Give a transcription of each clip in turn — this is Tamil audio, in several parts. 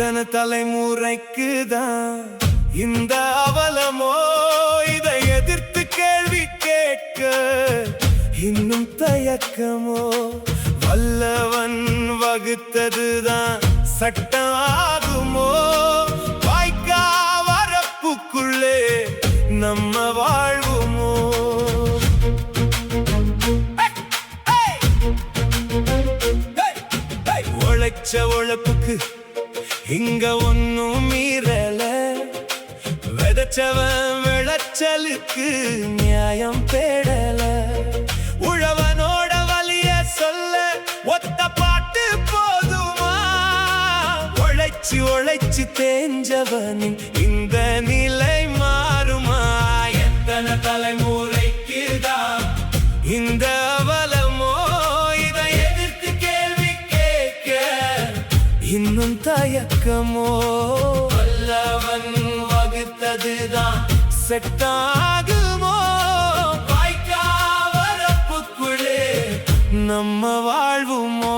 எத்தனை தலைமுறைக்குதான் இந்த அவலமோ, இதை எதிர்த்து கேள்வி கேட்க இன்னும் தயக்கமோ? வல்லவன் வகுத்ததுதான் சட்டம் ஆகுமோ? வாய்க்கா வரப்புக்குள்ளே நம்ம வாழ்வுமோ? உழைச்ச உழைப்புக்கு இங்க ஒன்னும் மீறல, விதைச்சவன் விளைச்சலுக்கு நியாயம் தேடல. உழவனோட வலிய சொல்ல ஒத்த பாட்டு போதுமா? உழைச்சு உழைச்சு தேஞ்சவனின் இந்த நிலை மாறுமா? எத்தனை தலைமுறைக்குதான் இந்த அவலமோ, இதை எதிர்த்து கேள்வி கேட்க இன்னும் தயக்கமோ? வல்லவன் வகுத்ததுதான் செட்டாகுமோ? வாய்க்கா வரப்புக்குள்ளே நம்ம வாழ்வுமோ?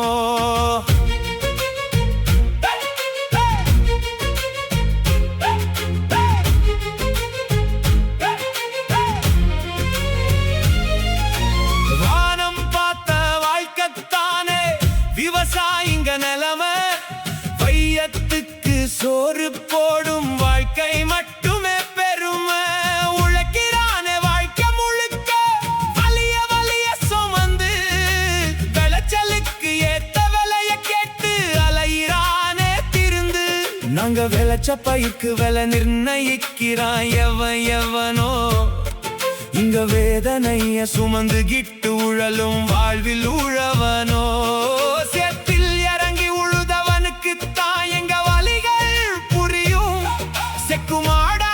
வானம் பார்த்த வாழ்க்கைத்தானே விவசாயிங்க நிலைமை. வையத்துக்கு சோறு போடும் வாழ்க்கை மட்டுமே பெருமை. உழைக்கிறானே வாழ்க்கை முழுக்க வலிய வலிய சுமந்து, விளைச்சலுக்கு ஏத்த விலைய கேட்டு அலையிறானே திருந்து. நாங்க விளைச்ச பயிருக்கு விலை நிர்ணயிக்கிறான் எவனோ? இங்க வேதனைய சுமந்து கிட்டு உழலும் வாழ்வில் உழவனோ? சேத்தில் இறங்கி உழுதவனுக்கு தான் எங்க வலிகள் புரியும். செக்குமாடா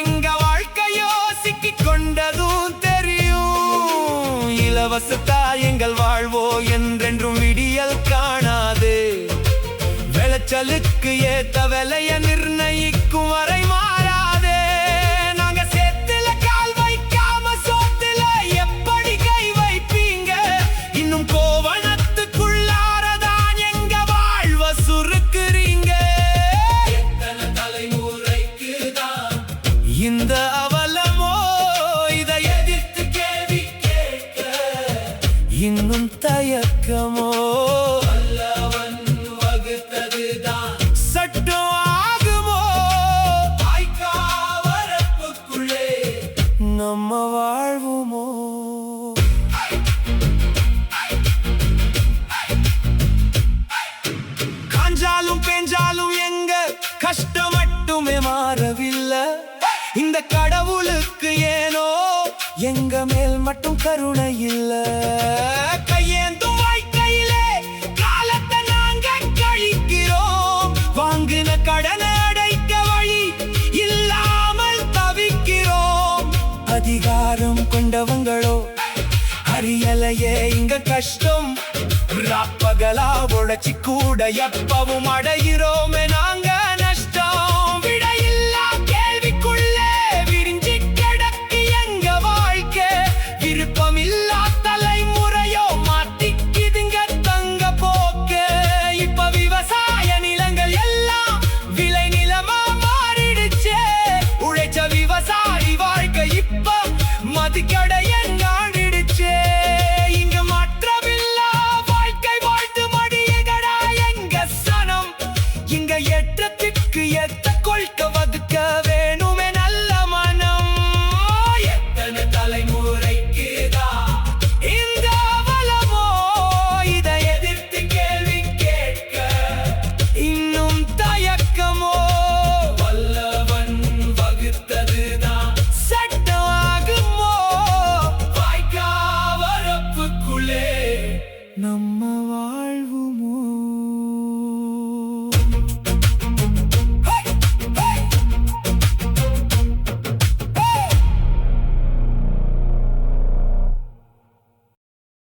எங்க வாழ்க்கையோ சிக்கி கொண்டதும் தெரியும். இலவசத்தா எங்கள் வாழ்வோ என்றென்றும் விடியல் காணாது. விளைச்சலுக்கு ஏத்த விலைய நிர்ணயிக்கும் வரை மாறாதே. நாங்க சேத்துல கால் வைக்காம சோத்துல எப்படி கை வைப்பீங்க? இன்னும் கோவணத்துக்குள்ளாரதான் எங்க வாழ்வ சுருக்குறீங்க. எத்தனை தலைமுறைக்குதான் இந்த அவலமோ, இதை எதிர்த்து கேள்வி கேட்க இன்னும் தயக்கமோ? வல்லவன் வகுத்ததுதான் சட்டம் ஆகுமோ? வாய்க்கா வரப்புக்குள்ளே நம்ம வாழ்வுமோ? காஞ்சாலும் பெஞ்சாலும் எங்க கஷ்டம் மட்டுமே மாறவில்லை. இந்த கடவுளுக்கு ஏனோ எங்க மேல் மட்டும் கருணை இல்ல. கையேந்தும் வாழ்க்கையிலே காலத்தை நாங்க கழிக்கிறோம். வாங்கின கடனை அடைக்க வழி இல்லாமல் தவிக்கிறோம். அதிகாரம் கொண்டவங்களோ அறியலையே இங்க கஷ்டம். ராப்பகலா உழைச்சி கூட எப்பவும் அடைகிறோமே.